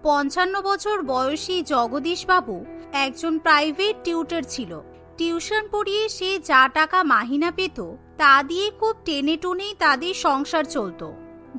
55 বছর বয়সী জগদীশবাবু একজন প্রাইভেট টিউটর ছিল। টিউশন পড়িয়ে সে যা টাকা মাহিনা পেত তা দিয়ে খুব টেনে টুনেই তাদের সংসার চলত।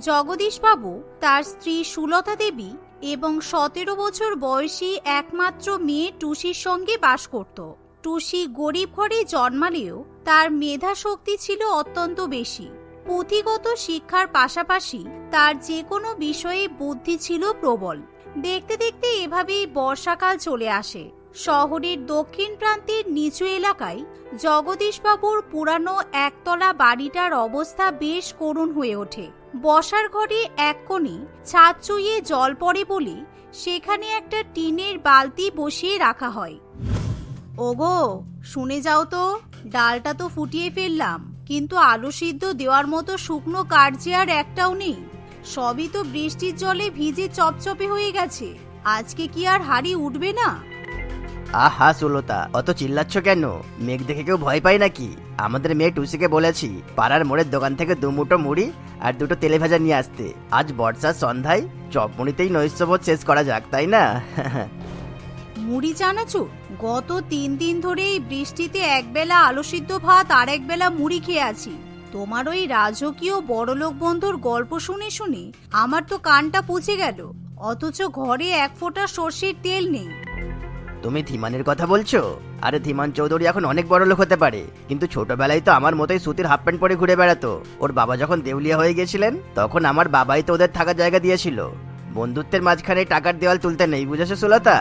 জগদীশবাবু তার স্ত্রী সুলতা দেবী এবং 17 বছর বয়সী একমাত্র মেয়ে টুসির সঙ্গে বাস করত। টুসি গরিব ঘরে জন্মালেও তার মেধা শক্তি ছিল অত্যন্ত বেশি। পুঁথিগত শিক্ষার পাশাপাশি তার যে কোনো বিষয়ে বুদ্ধি ছিল প্রবল। দেখতে দেখতে এভাবেই বর্ষাকাল চলে আসে। শহরের দক্ষিণ প্রান্তের নিচু এলাকায় জগদীশবাবুর পুরানো একতলা বাড়িটার অবস্থা বেশ করুণ হয়ে ওঠে। বসার ঘরে এক কোণে ছাদ চুইয়ে জল পড়ে বলে সেখানে একটা টিনের বালতি বসিয়ে রাখা হয়। ওগো, শুনে যাও তো, ডালটা তো ফুটিয়ে ফেললাম, কিন্তু আলু সিদ্ধ দেওয়ার মতো শুকনো কাঠ যে আর একটাও নেই। সবই তো বৃষ্টির জলে ভিজে চপচপে হয়ে গেছে। আজকে কি আর হাড়ি উঠবে না? আহা সুলতা, অত চিল্লাচ্ছ কেন? মেঘ দেখে কেউ ভয় পায় নাকি? আমাদের মেয়ে টুসিকে বলেছি পাড়ার মোড়ের দোকান থেকে 2 মুঠো মুড়ি আর 2টো তেলে ভাজা নিয়ে আসতে। আজ বর্ষার সন্ধ্যায় চপ মুড়িতেই নৈশভোজ শেষ করা যাক, তাই না? মুড়ি চানাচুর? গত 3 দিন ধরে এই বৃষ্টিতে একবেলা আলু সিদ্ধ ভাত আর একবেলা মুড়ি খেয়ে আছি। তোমার ওই রাজকীয় বড়লোক বন্ধুর গল্প শুনে শুনে আমার তো কানটা পুচে গেল, অথচ ঘরে 1 ফোঁটা সর্ষের তেল নেই। তুমি ধীমানের কথা বলছো? আরে ধীমান চৌধুরী এখন অনেক বড় লোক হতে পারে, কিন্তু ছোটবেলায় তো আমার মতোই সুতির হাফ প্যান্ট পরে ঘুরে বেড়াতো। ওর বাবা যখন দেউলিয়া হয়ে গেছিলেন তখন আমার বাবাই তো ওদের থাকার জায়গা দিয়েছিল। বন্ধুত্বের মাঝখানে টাকার দেওয়াল তুলতে নেই, বুঝেছো সুলতা?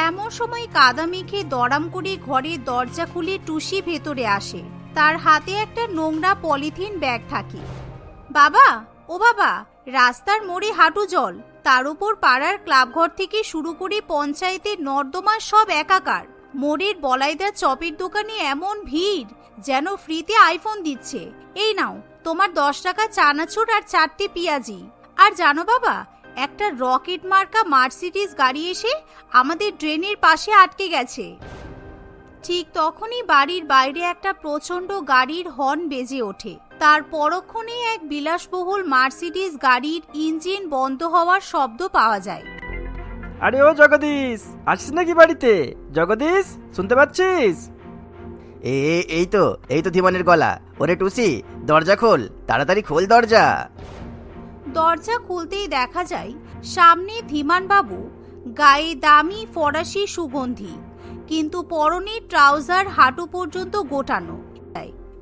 এমন সময় কাদা মেখে দড়াম করে ঘরের দরজা খুলে টুসি ভেতরে আসে। তার হাতে একটা নোংরা পলিথিন ব্যাগ থাকে। বাবা, ও বাবা, রাস্তার মোড়ে হাঁটু জল, তার উপর পাড়ার ক্লাবঘর থেকে শুরু করে পঞ্চায়েতের নর্দমা সব একাকার। মোড়ের বলাইদার চপের দোকানে এমন ভিড় যেন ফ্রিতে আইফোন দিচ্ছে। এই নাও তোমার 10 টাকা চানাচুর আর 4টে পেঁয়াজি। আর জানো বাবা, একটা রকেট মার্কা মার্সিডিজ গাড়ি এসে আমাদের ড্রেনের পাশে আটকে গেছে। ঠিক তখনই বাড়ির বাইরে একটা প্রচন্ড গাড়ির হর্ন বেজে ওঠে। তার পরক্ষণে এক বিলাসবহুল মার্সিডিজ গাড়ির ইঞ্জিন বন্ধ হওয়ার শব্দ পাওয়া যায়। আরে ও জগদীশ, আসছিস নাকি বাড়িতে? জগদীশ, শুনতে পাচ্ছিস? এই তো ধীমানের গলা। ওরে টুসি, দরজা খোল, তাড়াতাড়ি খোল দরজা। দরজা খুলতেই দেখা যায় সামনে ধীমান বাবু, গায়ে দামি ফরাসি সুগন্ধি, কিন্তু পরনে ট্রাউজার হাঁটু পর্যন্ত গোটানো।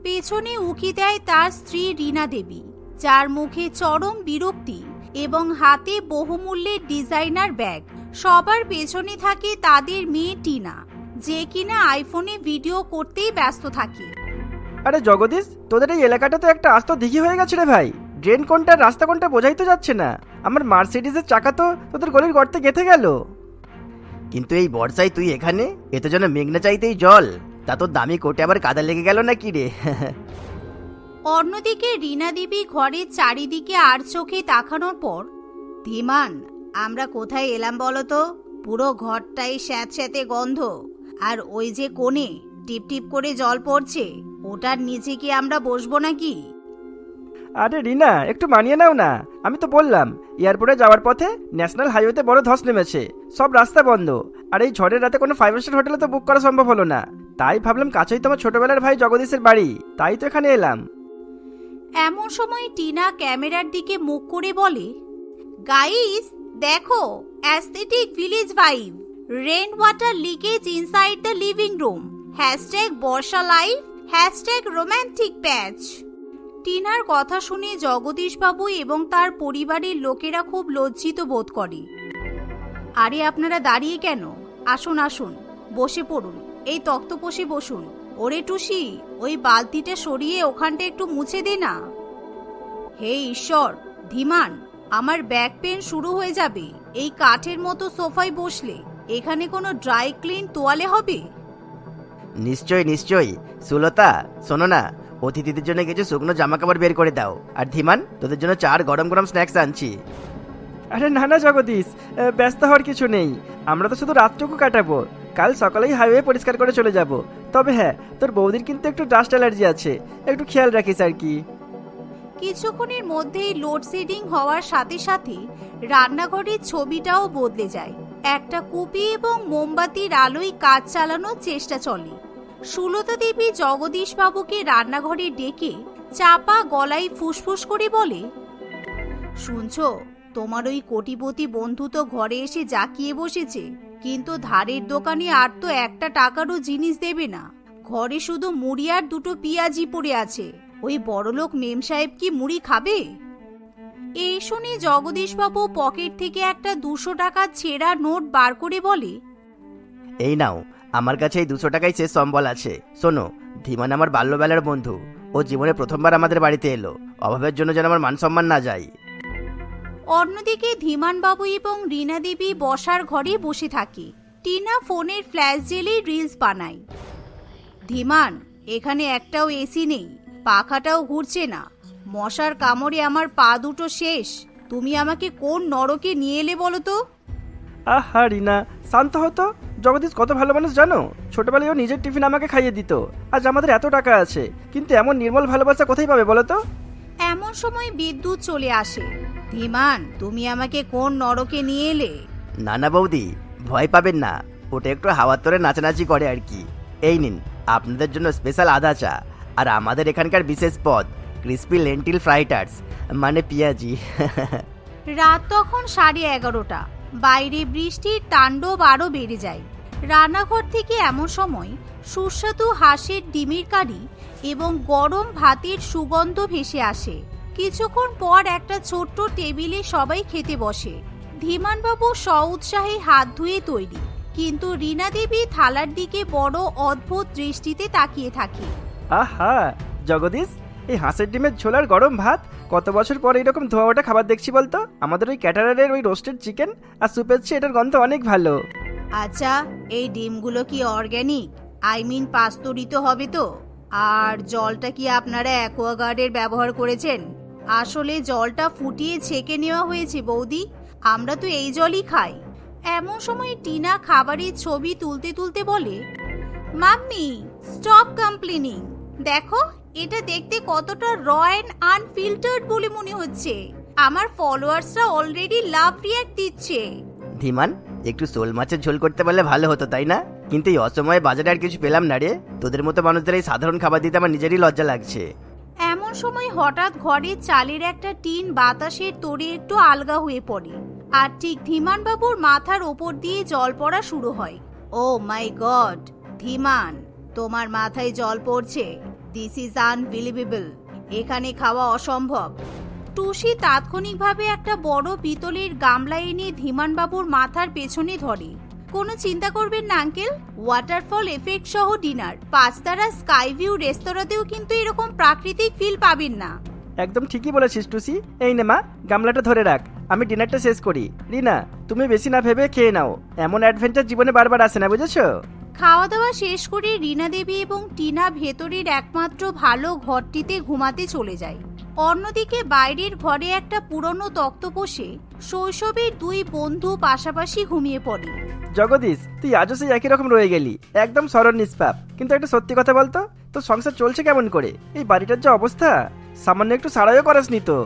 পেছনে উকি দেয় তার স্ত্রী রীনা দেবী, যার মুখে চরম বিরক্তি এবং হাতে বহুমূল্যের ডিজাইনার ব্যাগ। সবার পেছনে থাকে তাদের মেয়ে টিনা, যে কিনা আইফোনে ভিডিও করতেই ব্যস্ত থাকে। আরে জগদীশ, তোদের এই এলাকাটা তো একটা আস্ত দিঘি হয়ে গেছে রে ভাই। ড্রেন কোনটা রাস্তা কোনটা বোঝাই তো যাচ্ছে না। আমার মার্সিডিজের চাকা তো তোদের গলির গর্তে গেঁথে গেল। কিন্তু এই বর্ষায় তুই এখানে? এ তো যেন মেঘনা চাইতেই জল। তা তোর দামি কোটে আবার কাদা লেগে গেল নাকি রে? অন্যদিকে রীনা দেবী ঘরের চারিদিকে আর চোখে তাকানোর পর, ধীমান, আমরা কোথায় এলাম বলতো? পুরো ঘরটাই স্যাঁতস্যাঁতে গন্ধ। আর ওই যে কোণে টিপ টিপ করে জল পড়ছে, ওটার নিচে কি আমরা বসবো নাকি? আরে রিনা, একটু মানিয়ে নাও না। আমি তো বললাম এয়ারপোর্টে যাওয়ার পথে ন্যাশনাল হাইওয়েতে বড় ধস নেমেছে, সব রাস্তা বন্ধ। আর এই ঝড়ের রাতে কোনো 5 স্টার হোটেলে তো বুক করা সম্ভব হলো না। তাই ভাবলাম কাছেই তোমার ছোটবেলার ভাই জগদীশের বাড়ি, তাই তো এখানে এলাম। এমন সময় টিনা ক্যামেরার দিকে মুখ করে বলে, গাইস দেখো, aesthetic village vibe, rain water leakage inside the living room, বর্ষা লাইফ, রোম্যান্টিক প্যাচ। টিনার কথা শুনে জগদীশবাবু এবং তার পরিবারের লোকেরা খুব লজ্জিত বোধ করে। আরে আপনারা দাঁড়িয়ে কেন? আসুন আসুন, বসে পড়ুন, এই তক্তপোষে বসুন। ওরে টুসি, ওই বালতিটা সরিয়ে ওখানটা একটু মুছে দে না। হে ঈশ্বর, ধীমান, আমার ব্যাক পেন শুরু হয়ে যাবে এই কাঠের মতো সোফায় বসলে। এখানে কোনো ড্রাই ক্লিন তোয়ালে হবে? নিশ্চয়ই নিশ্চয়ই। সুলতা, শোনো না, অতিথিদের জন্য কিছু শুকনো জামা কাপড় বের করে দাও। আর ধীমান, তোদের জন্য 4 গরম গরম স্ন্যাক্স আনছি। আরে না না জগদীশ, ব্যস্ত হওয়ার কিছু নেই। আমরা তো শুধু রাতটুকু কাটাবো, কাল সকালেই হাইওয়ে পরিষ্কার করে চলে যাব। তবে হ্যাঁ, তোর বৌদির কিন্তু একটু ডাস্ট অ্যালার্জি আছে, একটু খেয়াল রাখিস আর কি। কিছুক্ষণের মধ্যেই লোডশেডিং হওয়ার সাথে সাথে রান্নাঘরের ছবিটাও বদলে যায়। একটা কুপি এবং মোমবাতির আলোয় কাজ চালানোর চেষ্টা চলে। সুলতা দেবী জগদীশ বাবুকে রান্নাঘরে ডেকে চাপা গলায় ফুসফুস করে বলে, শুনছো, তোমার ওই কোটিপতি বন্ধু তো ঘরে এসে জাকিয়ে বসেছে, কিন্তু ধারের দোকানে আর তো একটা টাকারও জিনিস দেবে না। ঘরে শুধু মুড়ি আর দুটো পেঁয়াজি পড়ে আছে। ওই বড়লোক মেম সাহেব কি মুড়ি খাবে? এই শুনে জগদীশবাবু পকেট থেকে একটা 200 টাকার ছেঁড়া নোট বার করে বলে, এই নাও, আমার কাছে এই 200 টাকাই শেষ সম্বল আছে। শোনো, ধীমান আমার বাল্যবেলার বন্ধু। ও জীবনে প্রথমবার আমাদের বাড়িতে এলো। অভাবের জন্য যেন আমার মান সম্মান না যায়। অন্যদিকে ধীমানবাবু এবং রীনা দেবী বসার ঘরে বসে থাকে। টিনা ফোনের ফ্ল্যাশ জেলে রিলস বানায়। ধীমান, এখানে একটাও এসি নেই, পাখাটাও ঘুরছে না, মশার কামড়ে আমার পা দুটো শেষ। তুমি আমাকে কোন নরকে নিয়ে এলে বলো তো? আহা রিনা, শান্ত হতো। জগদীশ কত ভালো মানুষ জানো? ছোটবেলায় ও নিজের টিফিন আমাকে খাইয়ে দিত। আজ আমাদের এত টাকা আছে, কিন্তু এমন নির্মল ভালোবাসা কোথায় পাবে বলো তো? এমন সময় বিদ্যুৎ চলে আসে। ধীমান, তুমি আমাকে কোন নরকে নিয়ে এলে? না না বৌদি, ভয় পাবেন না। ওটা একটু হাওয়ার তোরে নাচানাচি করে আর কি। এই নিন, আপনাদের জন্য স্পেশাল আদা চা, আর আমাদের এখানকার বিশেষ পদ ক্রিসপি লেন্টিল ফ্রাইটার্স, মানে পেঁয়াজি। রাত তখন 11:30। বাইরে বৃষ্টির তাণ্ডব আরো বেড়ে যায়। রান্নাঘর থেকে এমন সময় সুস্বাদু হাঁসের ডিমের কারি এবং গরম ভাতের সুগন্ধ ভেসে আসে। কিছুক্ষণ পর একটা ছোট্ট টেবিলে সবাই খেতে বসে। ধীমানবাবু স্ব-উৎসাহে হাত ধুয়ে তৈরি, কিন্তু রীনা দেবী থালার দিকে বড় অদ্ভুত দৃষ্টিতে তাকিয়ে থাকে। আহা জগদীশ, এই হাঁসের ডিমের ঝোলার গরম ভাত, কত বছর পর এইরকম ধোয়া ওঠা খাবার দেখছি বলতো। আমাদের ওই ক্যাটারারের ওই রোস্টেড চিকেন আর সুপের চেয়ে এটার গন্ধ অনেক ভালো। আচ্ছা, এই ডিমগুলো কি অর্গ্যানিক? আই মিন পাস্তুরিত হবে তো? আর জলটা কি আপনারা অ্যাকোয়াগার্ডের ব্যবহার করেছেন? আসলে জলটা ফুটিয়ে ছেঁকে নেওয়া হয়েছে বৌদি, আমরা তো এই জলই খাই। এমন সময় টিনা খাবারের ছবি তুলতে তুলতে বলে, মাম্মি স্টপ কমপ্লেনিং। দেখো, এটা দেখতে কতটা র অ্যান্ড আনফিল্টার্ড বলে মনে হচ্ছে। আমার ফলোয়ার্সরা অলরেডি লাভ রিঅ্যাক্ট দিচ্ছে। ধীমান, একটু শোল মাছের ঝোল করতে পারলে ভালো হতো, তাই না? কিন্তু এই অসময়ে বাজারে আর কিছু পেলাম না রে। তোদের মতো মানুষদের এই সাধারণ খাবার দিতে আমার নিজেরই লজ্জা লাগছে। এমন সময় হঠাৎ ঘরের চালের একটা টিন বাতাসের তোড়ে একটু আলগা হয়ে পড়ে, আর ঠিক ধীমান বাবুর মাথার ওপর দিয়ে জল পড়া শুরু হয়। ও মাই গড, ধীমান, তোমার মাথায় জল পড়ছে? This is unbelievable. এখানে খাওয়া অসম্ভব। টুসি তাৎক্ষণিকভাবে একটা বড় পিতলের গামলা এনে ধীমান বাবুর মাথার পেছনে ধরে। কোনো চিন্তা করবেন না আঙ্কেল, ওয়াটারফল এফেক্ট সহ ডিনার 5 তারা স্কাই ভিউ রেস্তোরাঁতেও কিন্তু এরকম প্রাকৃতিক ফিল পাবেন না। একদম ঠিকই বলেছিস টুসি। এই নে মা, গামলাটা ধরে রাখ, আমি ডিনারটা শেষ করি। রিনা, তুমি বেশি না ভেবে খেয়ে নাও। এমন অ্যাডভেঞ্চার জীবনে বারবার আসে না, বুঝেছো? খাওয়া দাওয়া শেষ করে রীনা দেবী এবং টিনা ভেতরের একমাত্র ভালো ঘরটিতে ঘুমাতে চলে যায়। অন্যদিকে বাইরের ঘরে একটা পুরনো তক্তপোষে শৈশবের 2 বন্ধু পাশাপাশি ঘুমিয়ে পড়ে। জগদীশ, তুই আজও সেই একই রকম রয়ে গেলি, একদম সরল নিষ্পাপ। কিন্তু একটা সত্যি কথা বলতো, তোর সংসার চলছে কেমন করে? এই বাড়িটার যে অবস্থা, সামান্য একটু সারাইও করাসনি তো।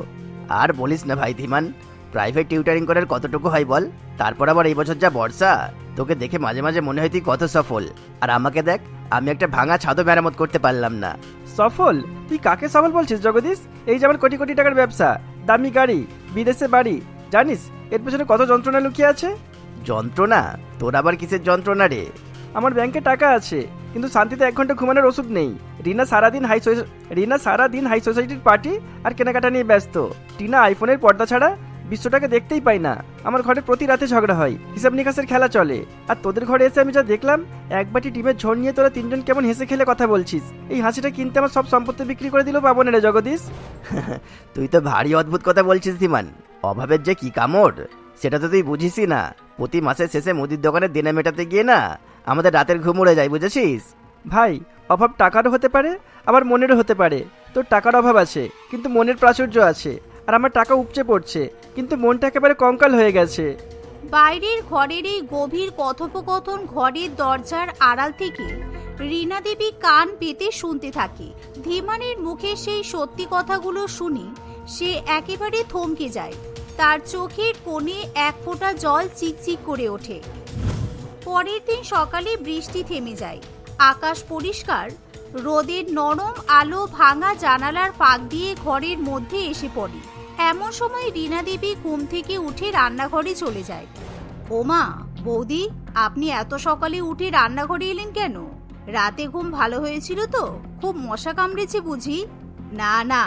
আর বলিস না ভাই ধীমান, প্রাইভেট টিউটারিং করার কতটুকু হয় বল? তারপর আবার এই বছর যা বর্ষা, তোকে দেখে মাঝে মাঝে মনে হয় তুই কত সফল। আর আমাকে দেখ, আমি একটা ভাঙা ছাদও মেরামত করতে পারলাম না। সফল? তুই কাকে সফল বলছিস জগদীশ? এই যে আমার কোটি কোটি টাকার ব্যবসা, দামি গাড়ি, বিদেশে বাড়ি, জানিস এর পেছনে কত যন্ত্রণা লুকিয়ে আছে? যন্ত্রণা? তোর আবার কিসের যন্ত্রণা রে? আমার ব্যাংকে টাকা আছে, কিন্তু শান্তিতে 1 ঘন্টা ঘুমানোর ওষুধ নেই। রিনা সারাদিন হাই সোসাইটির পার্টি আর কেনাকাটা নিয়ে ব্যস্ত। টিনা আইফোনের পর্দা ছাড়া বিশ্বটাকে দেখতেই পাই না। আমার ঘরে প্রতি রাতে ঝগড়া হয়, হিসাব নিকাশের খেলা চলে। আর তোদের ঘরে এসে আমি যা দেখলাম, এক বাটি ডিমের ঝোল নিয়ে তোরা 3জন কেমন হেসে খেলে কথা বলছিস। এই হাসিটা কিনতে আমার সব সম্পত্তি বিক্রি করে দিলেও পাবো না রে জগদীশ। তুই তো ভারী অদ্ভুত কথা বলছিস ধীমান। অভাবের যে কি কামড়, সেটা তো তুই বুঝিসই না। প্রতি মাসের শেষে মুদির দোকানে দেনা মেটাতে গিয়ে না আমাদের রাতের ঘুম উড়ে যায়, বুঝেছিস? ভাই, অভাব টাকারও হতে পারে, আবার মনেরও হতে পারে। তোর টাকার অভাব আছে, কিন্তু মনের প্রাচুর্য আছে। আর আমার টাকা উপচে পড়ছে, কিন্তু মনটা একেবারে কঙ্কাল হয়ে গেছে। বাইরের ঘরের এই গভীর কথোপকথন ঘরের দরজার আড়াল থেকে রীনা দেবী কান পেতে শুনতে থাকে। ধীমানের মুখে সেই সত্যি কথাগুলো শুনে সে একেবারে থমকে যায়। তার চোখের কোণে এক ফোঁটা জল চিকচিক করে ওঠে। পরের দিন সকালে বৃষ্টি থেমে যায়। আকাশ পরিষ্কার। রোদের নরম আলো ভাঙা জানালার ফাঁক দিয়ে ঘরের মধ্যে এসে পড়ে। এমন সময় রীনা দেবী ঘুম থেকে উঠে রান্নাঘরে চলে যায়। ওমা, বৌদি, আপনি এত সকালে উঠে রান্নাঘরে এলেন কেন? রাতে ঘুম ভালো হয়েছিল তো? খুব মশা কামড়েছে বুঝি? না না,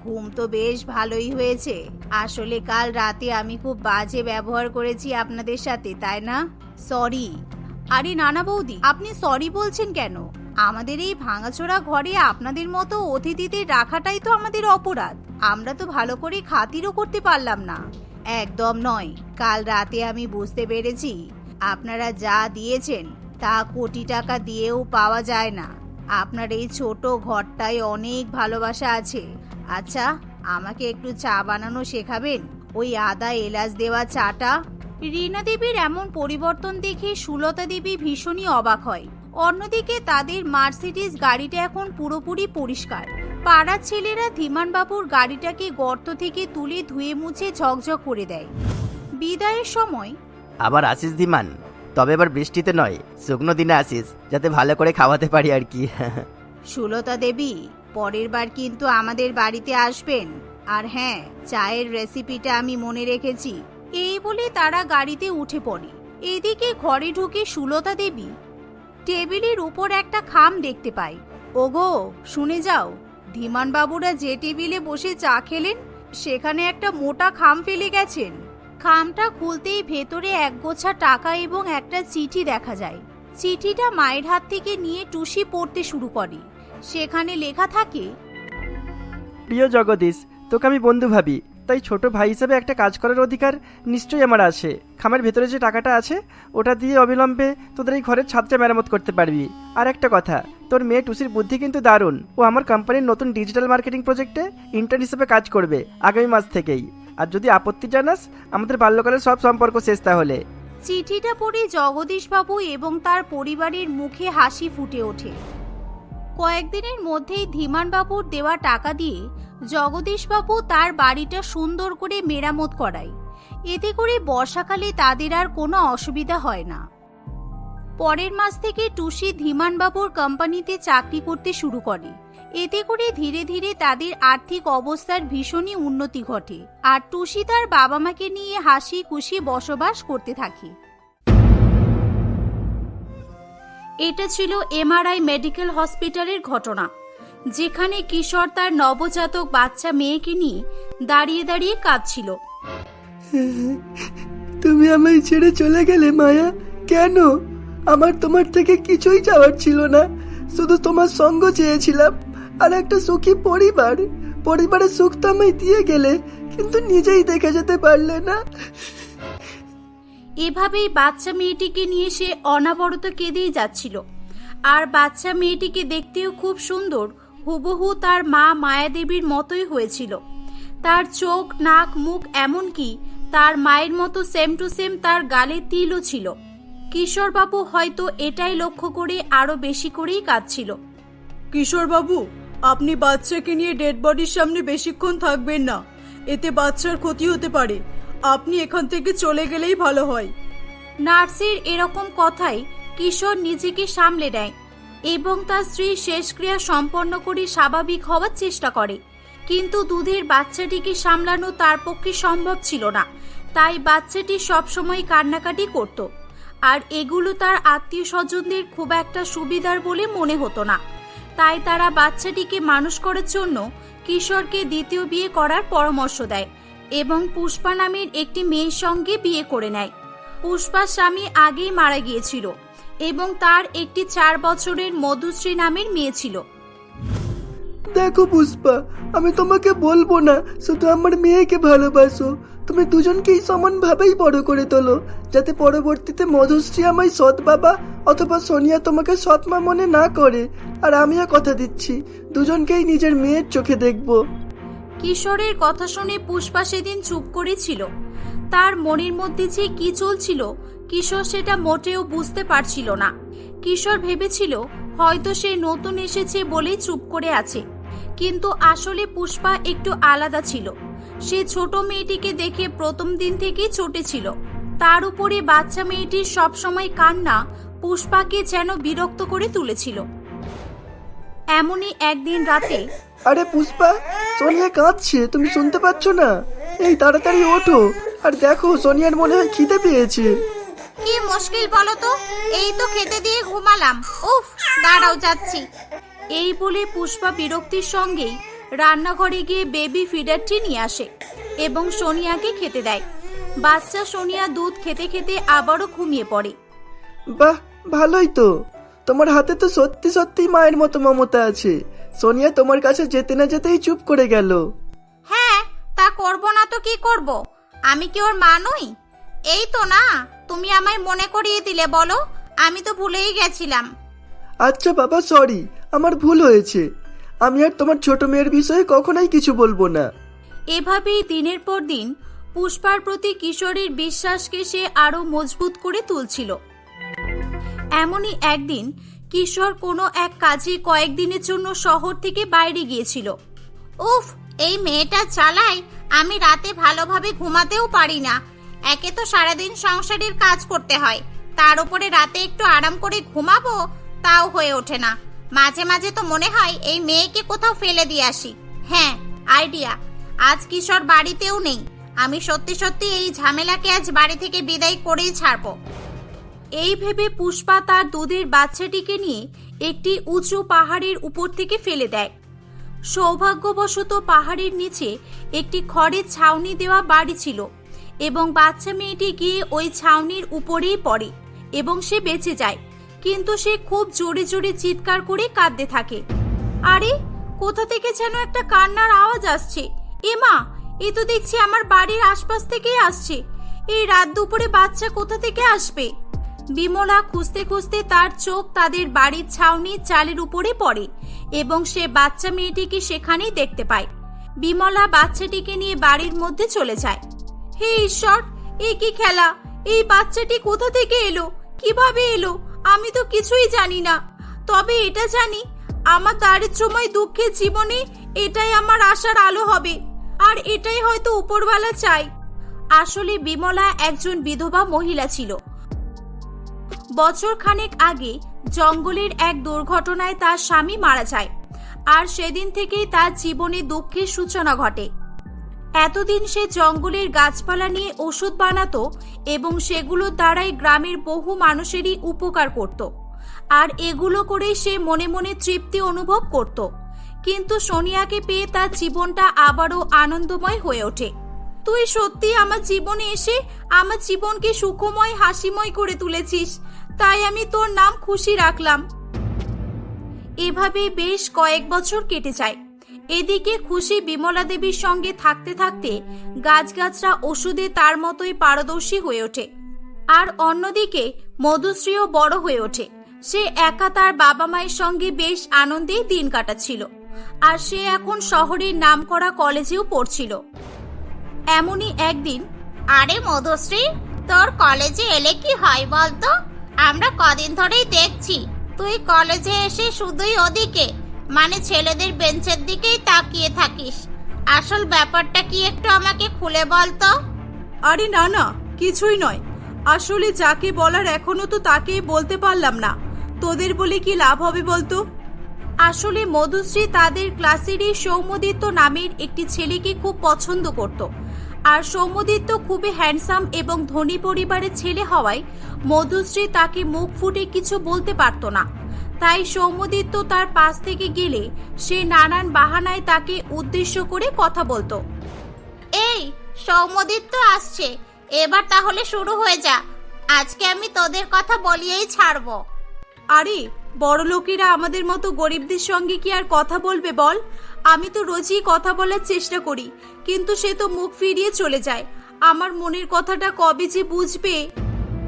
ঘুম তো বেশ ভালোই হয়েছে। আসলে কাল রাতে আমি খুব বাজে ব্যবহার করেছি আপনাদের সাথে, তাই না? সরি। আরে নানা বৌদি, আপনি সরি বলছেন কেন? আমাদের এই ভাঙাচোরা ঘরে আপনাদের মতো অতিথিদের রাখাটাই তো আমাদের অপরাধ। আমরা তো ভালো করে খাতিরও করতে পারলাম না। একদম নয়। কাল রাতে আমি বুঝতে পেরেছি আপনারা যা দিয়েছেন তা কোটি টাকা দিয়েও পাওয়া যায় না। আপনার এই ছোট ঘরটায় অনেক ভালোবাসা আছে। আচ্ছা, আমাকে একটু চা বানানো শেখাবেন? ওই আদা এলাচ দেওয়া চাটা। রীনা দেবীর এমন পরিবর্তন দেখে সুলতা দেবী ভীষণই অবাক হয়। অন্যদিকে তাদের মার্সিডিজ গাড়িটা এখন পুরোপুরি পরিষ্কার। পাড়ার ছেলেরা ধীমান বাবুর গাড়িটাকে গর্ত থেকে তুলে ধুয়ে মুছে ঝকঝক করে দেয়। বিদায়ের সময়, আবার আসিস ধীমান, তবে এবার বৃষ্টিতে নয়, শুকনো দিনে আসিস, যাতে ভালো করে খাওয়াতে পারি আর কি। সুলতা দেবী, পরের বার কিন্তু আমাদের বাড়িতে আসবেন। আর হ্যাঁ, চায়ের রেসিপিটা আমি মনে রেখেছি। এই বলে তারা গাড়িতে উঠে পড়ে। এদিকে ঘরে ঢুকে সুলতা দেবী টেবিলের উপর একটা খাম দেখতে পায়। ওগো, শুনে যাও, ধীমান বাবুরা যে টেবিলে বসে চা খেলেন সেখানে একটা মোটা খাম ফেলে গেছেন। খামটা খুলতেই ভেতরে একগোছা টাকা এবং একটা চিঠি দেখা যায়। চিঠিটা মায়ের হাত থেকে নিয়ে টুসি পড়তে শুরু করে। সেখানে লেখা থাকে, প্রিয় জগদীশ, তোকে আমি বন্ধু ভাবি, তাই ছোট ভাই হিসেবে একটা কাজ করার অধিকার নিশ্চয়ই আমার আছে। খামের ভেতরে যে টাকাটা আছে ওটা দিয়ে অবিলম্বে তোদের এই ঘরের ছাদটা মেরামত করতে পারবি। আর একটা কথা, তোর মেয়ে টুসির বুদ্ধি কিন্তু দারুণ। ও আমার কোম্পানির নতুন ডিজিটাল মার্কেটিং প্রজেক্টে ইন্টার্ন হিসেবে কাজ করবে আগামী মাস থেকেই। আর যদি আপত্তি জানাস, আমাদের বাল্যকালের সব সম্পর্ক শেষ তাহলে। চিঠিটা পড়ে জগদীশবাবু এবং তার পরিবারের মুখে হাসি ফুটে ওঠে। কয়েকদিনের মধ্যেই ধীমানবাবুর দেওয়া টাকা দিয়ে জগদীশবাবু তার বাড়িটা সুন্দর করে মেরামত করায়। এতে করে বর্ষাকালে তাদের আর কোনো অসুবিধা হয় না। পরের মাস থেকে টুসি ধীমানবাবুর কোম্পানিতে চাকরি করতে শুরু করে। এতে করে ধীরে ধীরে তাদের আর্থিক অবস্থার ভীষণই উন্নতি ঘটে। আর টুসি তার বাবা মাকে নিয়ে হাসি খুশি বসবাস করতে থাকে। এটা ছিল এমআরআই মেডিকেল হসপিটালের ঘটনা, যেখানে কিশোর তার নবজাতক বাচ্চা মেয়েকে নিয়ে দাঁড়িয়ে দাঁড়িয়ে কাঁদছিল। তুমি আমায় ছেড়ে চলে গেলে মায়া, কেন? আমার তোমার থেকে কিছুই চাওয়ার ছিল না, শুধু তোমার সঙ্গ চেয়েছিলাম আর একটা সুখী পরিবার। পরিবারের সুখ তো আমায় দিয়ে গেলে, কিন্তু নিজেই দেখে যেতে পারলে না। এভাবেই বাচ্চা মেয়েটিকে নিয়ে সে অনাবরত কেঁদেই যাচ্ছিল। আর বাচ্চা মেয়েটিকে দেখতেও খুব সুন্দর, হুবহু তার মা মায়াদেবীর মতোই হয়েছিল। তার চোখ, নাক, মুখ, এমনকি তার মায়ের মতো সেম টু সেম তার গালে তিলও ছিল। কিশোরবাবু হয়তো এটাই লক্ষ্য করে আরো বেশি করেই কাঁদছিল। কিশোরবাবু, আপনি বাচ্চাকে নিয়ে ডেড বডির সামনে বেশিক্ষণ থাকবেন না, এতে বাচ্চার ক্ষতি হতে পারে। আপনি এখান থেকে চলে গেলেই ভালো হয়। নার্সের এরকম কথায় কিশোর নিজেকে সামলে নেয় এবং তার স্ত্রীর শেষক্রিয়া সম্পন্ন করে স্বাভাবিক হওয়ার চেষ্টা করে। কিন্তু দুধের বাচ্চাটিকে সামলানো তার পক্ষে সম্ভব ছিল না। তাই বাচ্চাটি সবসময় কান্নাকাটি করত। আর এগুলো তার আত্মীয় স্বজনদের খুব একটা সুবিধার বলে মনে হতো না। তাই তারা বাচ্চাটিকে মানুষ করার জন্য কিশোরকে দ্বিতীয় বিয়ে করার পরামর্শ দেয় এবং পুষ্পা নামের একটি মেয়ের সঙ্গে বিয়ে করে নেয়। পুষ্পার স্বামী আগেই মারা গিয়েছিল এবং তার একটি 4 বছরের মধুশ্রী নামের মেয়ে ছিল। দেখো পুষ্পা, আমি তোমাকে বলবো না শুধু আমার মেয়েকে ভালোবাসো, তুমি দুজনকেই সমানভাবেই বড় করে তোলো, যাতে পরবর্তীতে মধুশ্রী আমায় সৎ বাবা অথবা সোনিয়া তোমাকে সৎ মা মনে না করে। আর আমিও কথা দিচ্ছি, দুজনকেই নিজের মেয়ের চোখে দেখবো। কিশোরের কথা শুনে পুষ্পা সেদিন চুপ করেছিল। তার মনের মধ্যে যে কি চলছিল কিশোর সেটা মোটেও বুঝতে পারছিল না। কিশোর ভেবেছিল হয়তো সে নতুন এসেছে বলেই চুপ করে আছে, কিন্তু আসলে পুষ্পা একটু আলাদা ছিল। সে ছোট মেয়েটিকে দেখে প্রথম দিন থেকেই চটেছিল। তার উপরে বাচ্চা মেয়েটির সবসময় কান্না পুষ্পাকে যেন বিরক্ত করে তুলেছিল। এমনই একদিন রাতে আরে পুষ্পা, সোনিয়া কাঁদছে, তুমি শুনতে পাচ্ছ না? এই তাড়াতাড়ি ওঠো আর দেখো, সোনিয়ার মনে হয় খিদে পেয়েছে। কি মুশকিল বলো তো, এই তো খেতে দিয়ে ঘুমালাম। উফ, দাঁড়াও যাচ্ছি। এই বলে পুষ্পা বিরক্তির সঙ্গেই রান্নাঘরে গিয়ে বেবি ফিডারটি নিয়ে আসে এবং সোনিয়াকে খেতে দেয়। বাচ্চা সোনিয়া দুধ খেতে খেতে আবারও ঘুমিয়ে পড়ে। বাহ, ভালোই তো। তোমার হাতে তো সত্যি সত্যি মায়ের মতো মমতা আছে। সোনিয়া তোমার কাছে যেতে না যেতেই চুপ করে গেল। হ্যাঁ, তা করব না তো কি করব? আমি কি ওর মা নই? এই তো না, তুমি আমায় মনে করিয়ে দিলে বলো, আমি তো ভুলেই গেছিলাম। আচ্ছা বাবা, সরি, আমার ভুল হয়েছে। আমি আর তোমার ছোট মেয়ের বিষয়ে কখনোই কিছু বলবো না। এভাবেই দিনের পর দিন পুষ্পার প্রতি কিশোরীর বিশ্বাসকে সে আরো মজবুত করে তুলছিল। এমনই একদিন কিশোর কোনো এক কাজে কয়েকদিনের জন্য শহর থেকে বাইরে গিয়েছিল। উফ, এই মেয়েটা চালায়, আমি রাতে ভালোভাবে ঘুমাতেও পারি না। একে তো সারাদিন সংসারের কাজ করতে হয়, তার উপরে রাতে একটু আরাম করে ঘুমাবো, তাও হয়ে ওঠে না। মাঝে মাঝে তো মনে হয় এই মেয়েকে কোথাও ফেলে দিয়ে আসি। হ্যাঁ, আইডিয়া, আজ কিশোর বাড়িতেও নেই। আমি সত্যি সত্যি এই ঝামেলাকে আজ বাড়ি থেকে বিদায় করেই ছাড়বো। এই ভেবে পুষ্পা তার দুধের বাচ্চাটিকে নিয়ে একটি উঁচু পাহাড়ের উপর থেকে ফেলে দেয়। সৌভাগ্যবশত পাহাড়ের নিচে একটি খড়ের ছাউনি দেওয়া বাড়ি ছিল এবং বাচ্চা মেয়েটি গিয়ে ওই ছাউনির উপরেই পড়ে এবং সে বেঁচে যায়। কিন্তু সে খুব জোরে জোরে চিৎকার করে কাঁদতে থাকে। আরে, কোথা থেকে যেন একটা কান্নার আওয়াজ আসছে। এমা, এ তো দেখছি আমার বাড়ির আশপাশ থেকেই আসছে। এই রাত দুপুরে বাচ্চা কোথা থেকে আসবে? বিমলা খুঁজতে খুঁজতে তার চোখ তাদের বাড়ির ছাউনির চালের উপরে পড়ে এবং সে বাচ্চা মেয়েটিকে সেখানেই দেখতে পায়। বিমলা বাচ্চাটিকে নিয়ে বাড়ির মধ্যে চলে যায়। হে ঈশ্বর, এ কি খেলা! এই বাচ্চাটি কোথা থেকে এলো, কিভাবে এলো? আমি তো কিছুই জানি না। তবে এটা জানি, আমার দারিদ্র্যময় দুঃখের জীবনে এটাই আমার আশার আলো হবে, আর এটাই হয়তো উপরওয়ালা চাই। আসলে বিমলা একজন বিধবা মহিলা ছিল। বছর খানেক আগে জঙ্গলের এক দুর্ঘটনায় তার স্বামী মারা যায়, আর সেদিন থেকেই তার জীবনে দুঃখের সূচনা ঘটে। এতদিন সে জঙ্গলের গাছপালা নিয়ে ওষুধ বানাতো এবং সেগুলোর দ্বারাই গ্রামের বহু মানুষেরই উপকার করত, আর এগুলো করেই সে মনে মনে তৃপ্তি অনুভব করত। কিন্তু সোনিয়াকে পেয়ে তার জীবনটা আবারও আনন্দময় হয়ে ওঠে। তুই সত্যি আমার জীবনে এসে আমার জীবনকে সুখময় হাসিময় করে তুলেছিস, তাই আমি তোর নাম খুশি রাখলাম। এভাবে বেশ কয়েক বছর কেটে যায়। এদিকে খুশি বিমলা দেবীর সঙ্গে থাকতে থাকতে গাছগাছরা ওষুধে তার মতোই পারদর্শী হয়ে ওঠে। আর অন্যদিকে মধুশ্রীও বড় হয়ে ওঠে। সে একা তার বাবা মায়ের সঙ্গে বেশ আনন্দেই দিন কাটাচ্ছিল, আর সে এখন শহরের নামকরা কলেজেও পড়ছিল। এমনই একদিন, আরে মধুশ্রী, তোর কলেজে এলে কি হয় বলতো? আমরা কদিন ধরেই দেখছি তুই কলেজে এসে শুধুই ওদিকে, মানে ছেলেদের বেঞ্চের দিকেই তাকিয়ে থাকিস। আসল ব্যাপারটা কি একটু আমাকে খুলে বলতো? আরে না না, কিছুই নয়। আসলে যাকে বলার এখনো তো তাকেই বলতে পারলাম না। তোদের বলে কি লাভ হবে বলতো? আসলে মধুশ্রী তাদের ক্লাসেরই সৌম্যদিত্য নামের একটি ছেলেকে খুব পছন্দ করত, আর সৌম্যদিত্য খুবই হ্যান্ডসাম এবং ধনী পরিবারের ছেলে হওয়ায় মধুশ্রী তাকে মুখ ফুটে কিছু বলতে পারত না। তাই সৌম্যদিত্য তার পাশ থেকে গেলে সে নানান বাহানায় তাকে উদ্দেশ্য করে কথা বলতো। এই সৌম্যদিত্য আসছে, এবার তাহলে শুরু হয়ে যা। আজকে আমি তোদের কথা বলিয়েই ছাড়বো। আরে, বড় লোকেরা আমাদের মতো গরিবদের সঙ্গে কি আর কথা বলবে বল? আমি তো রোজই কথা বলার চেষ্টা করি, কিন্তু সে তো মুখ ফিরিয়ে চলে যায়। আমার মনের কথাটা কবে যে বুঝবে?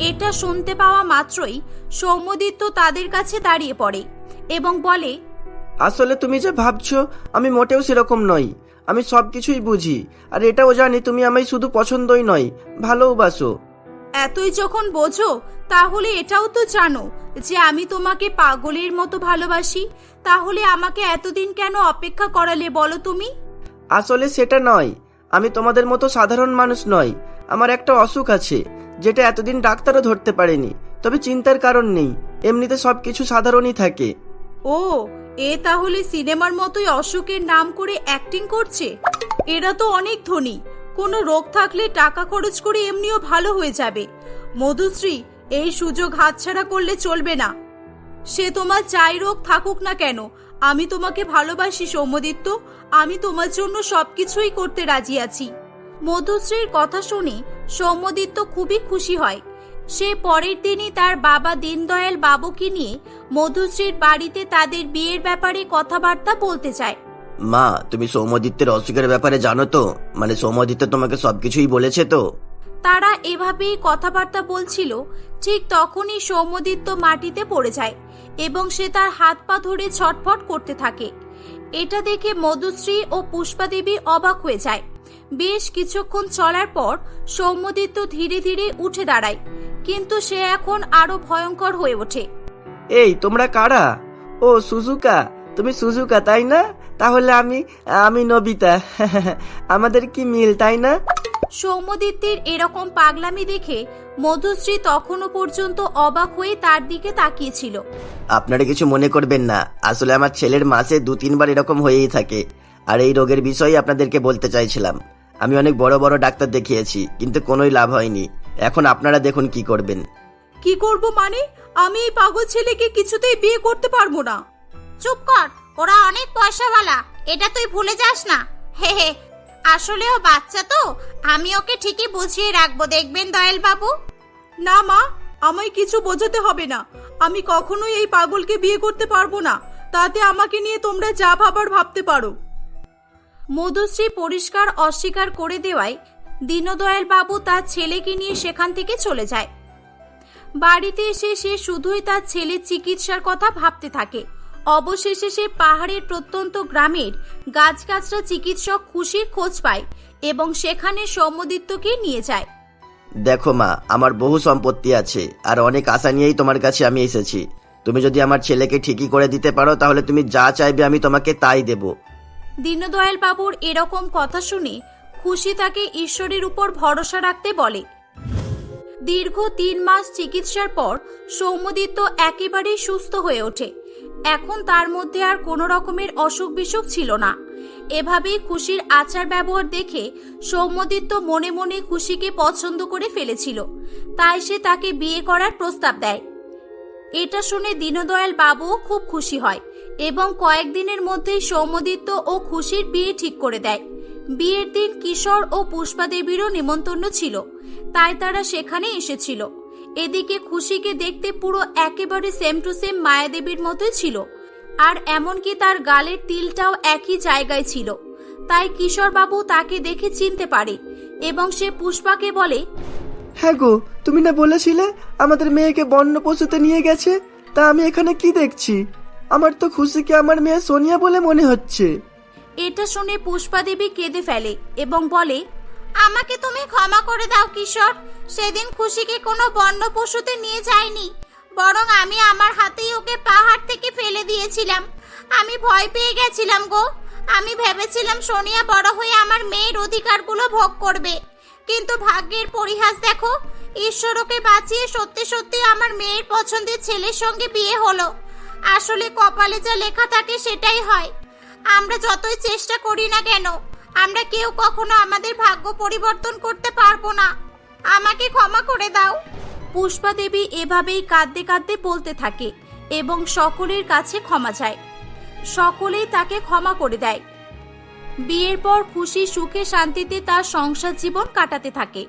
এটা শুনতে পাওয়া মাত্রই সৌম্যদিত্য তাদের কাছে দাঁড়িয়ে পড়ে এবং বলে, আসলে তুমি যে ভাবছো আমি মোটেও সেরকম নই। আমি সব কিছুই বুঝি, আর এটাও জানি তুমি আমায় শুধু পছন্দই নয়, ভালোবাসো। এতই যখন বোঝো তাহলে এটাও তো জানো যে আমি তোমাকে পাগলের মতো ভালোবাসি। তাহলে আমাকে এতদিন কেন অপেক্ষা করালে বলো তুমি? আসলে সেটা নয়, আমি তোমাদের মতো সাধারণ মানুষ নই। আমার একটা অসুখ আছে, যেটা এতদিন ডাক্তারও ধরতে পারেনি। তবে চিন্তার কারণ নেই, এমনিতে সবকিছু সাধারণই থাকে। ও, এ তাহলে সিনেমার মতোই অশোকের নাম করে অ্যাক্টিং করছে? এরা তো অনেক ধনী, কোনো রোগ থাকলে টাকা খরচ করে এমনিও ভালো হয়ে যাবে। মধুশ্রী, এই সুযোগ হাতছাড়া করলে চলবে না। সে তোমার যাই রোগ থাকুক না কেন, আমি তোমাকে ভালোবাসি সৌম্যদীপ্ত। আমি তোমার জন্য সবকিছুই করতে রাজি আছি। মধুশ্রীর কথা শুনে সৌম্যদীপ্ত খুবই খুশি হয়। সে পরের দিনই তার বাবা দীনদয়াল বাবুকে নিয়ে মধুশ্রীর বাড়িতে তাদের বিয়ের ব্যাপারে কথাবার্তা বলতে চায়। মা, তুমি সৌম্যদীপ্তের অসুখের ব্যাপারে জানো তো? মানে সৌম্যদীপ্ত তোমাকে সবকিছুই বলেছে তো? তারা এভাবেই কথাবার্তা বলছিল, ঠিক তখনই সৌম্যদীপ্ত মাটিতে পড়ে যায় এবং সে তার হাত পা ধরে ছটফট করতে থাকে। এটা দেখে মধুশ্রী ও পুষ্পা দেবী অবাক হয়ে যায়। বেশ কিছুক্ষণ চলার পর সৌম্যদীপ্ত ধীরে ধীরে উঠে দাঁড়ায়, কিন্তু সে এখন আরো ভয়ঙ্কর হয়ে ওঠে। এই তোমরা কারা? ও সুজুকা, তুমি সুজুকা তাই না? তাহলে আমি নবিতা। আমাদের কি মিল, তাই না? সৌম্যদীপ্তের এরকম পাগলামি দেখে মধুশ্রী তখনও পর্যন্ত অবাক হয়ে তার দিকে তাকিয়েছিল। আপনারা কিছু মনে করবেন না, আসলে আমার ছেলের মাসে 2-3 বার এরকম হয়েই থাকে। আর এই রোগের বিষয়ে আপনাদেরকে বলতে চাইছিলাম। আমি অনেক বড় বড় ডাক্তার দেখিয়েছি, কিন্তু কোনোই লাভ হয়নি। এখন আপনারা দেখুন কি করবেন। কি করব মানে? আমি এই পাগল ছেলেকে কিছুতেই বিয়ে করতে পারবো না। চুপ কর, ওরা অনেক পয়সাওয়ালা, এটা তুই ভুলে যাস না। হে হে, আসলে ও বাচ্চা তো, আমি ওকে ঠিকই বুঝিয়ে রাখবো, দেখবেন দয়াল বাবু। না মা, আমায় কিছু বোঝাতে হবে না। আমি কখনোই এই পাগলকে বিয়ে করতে পারবো না। তাতে আমাকে নিয়ে তোমরা যা ভাবার ভাবতে পারো। মধুশ্রী পরিষ্কার অস্বীকার করে দেওয়ায় দীনদয়াল বাবু তার ছেলেকে নিয়ে সেখান থেকে চলে যায়। বাড়িতে এসে সে শুধুই তার ছেলের চিকিৎসার কথা ভাবতে থাকে। অবশেষে সে পাহাড়ের প্রত্যন্ত গ্রামের গাছগাছরা চিকিৎসক খুশির খোঁজ পায় এবং সেখানে সৌম্যদীপ্তকে নিয়ে যায়। দেখো মা, আমার বহু সম্পত্তি আছে, আর অনেক আশা নিয়েই তোমার কাছে আমি এসেছি। তুমি যদি আমার ছেলেকে ঠিকই করে দিতে পারো, তাহলে তুমি যা চাইবে আমি তোমাকে তাই দেব। দীনদয়াল বাবুর এরকম কথা শুনে খুশি তাকে ঈশ্বরের উপর ভরসা রাখতে বলে। দীর্ঘ 3 মাস চিকিৎসার পর সৌম্যদীপ্ত একেবারেই সুস্থ হয়ে ওঠে। এখন তার মধ্যে আর কোনো রকমের অসুখ বিসুখ ছিল না। এভাবেই খুশির আচার ব্যবহার দেখে সৌম্যদীপ্ত মনে মনে খুশিকে পছন্দ করে ফেলেছিল, তাই সে তাকে বিয়ে করার প্রস্তাব দেয়। এটা শুনে দীনদয়াল বাবুও খুব খুশি হয় এবং কয়েকদিনের মধ্যেই সৌম্যদীপ্ত ও খুশির বিয়ে ঠিক করে দেয়। বিয়ের দিন কিশোর ও পুষ্পা দেবীরও নিমন্ত্রণ ছিল, তাই তারা সেখানে এসেছিল। এদিকে খুশিকে দেখতে পুরো একেবারে সেম টু সেম মায়াদেবীর মতোই ছিল, আর এমনকি তার গালের তিলটাও একই জায়গায় ছিল। তাই কিশোর বাবু তাকে দেখে চিনতে পারে এবং সে পুষ্পাকে বলে, হ্যাঁ গো, তুমি না বলেছিলে আমাদের মেয়েকে বন্য পশুতে নিয়ে গেছে? তা আমি এখানে কি দেখছি? আমার তো খুশিকে আমার মেয়ে সোনিয়া বলে মনে হচ্ছে। এটা শুনে পুষ্পা দেবী কেঁদে ফেলে এবং বলে, আমাকে তুমি ক্ষমা করে দাও কিশোর, সেদিন খুশিকে কোনো বন্য পশুতে নিয়ে যায়নি, বরং আমি আমার হাতেই ওকে পাহাড় থেকে ফেলে দিয়েছিলাম। আমি ভয় পেয়ে গেছিলাম গো। আমি ভেবেছিলাম সোনিয়া বড় হয়ে আমার মেয়ের অধিকারগুলো ভোগ করবে, কিন্তু ভাগ্যের পরিহাস দেখো, ঈশ্বর ওকে বাঁচিয়ে সত্যি সত্যি আমার মেয়ের পছন্দের ছেলের সঙ্গে বিয়ে হলো। আসলে কপালে যা লেখা থাকে সেটাই হয়। আমরা যতই চেষ্টা করি না কেন, আমরা কেউ কখনো আমাদের ভাগ্য পরিবর্তন করতে পারবো না। আমাকে ক্ষমা করে দাও। পুষ্পা দেবী এভাবেই কাঁদতে কাঁদতে বলতে থাকে এবং সকলের কাছে ক্ষমা চায়। সকলেই তাকে ক্ষমা করে দেয়। বিয়ের পর খুশি সুখে শান্তিতে তার সংসার জীবন কাটাতে থাকে।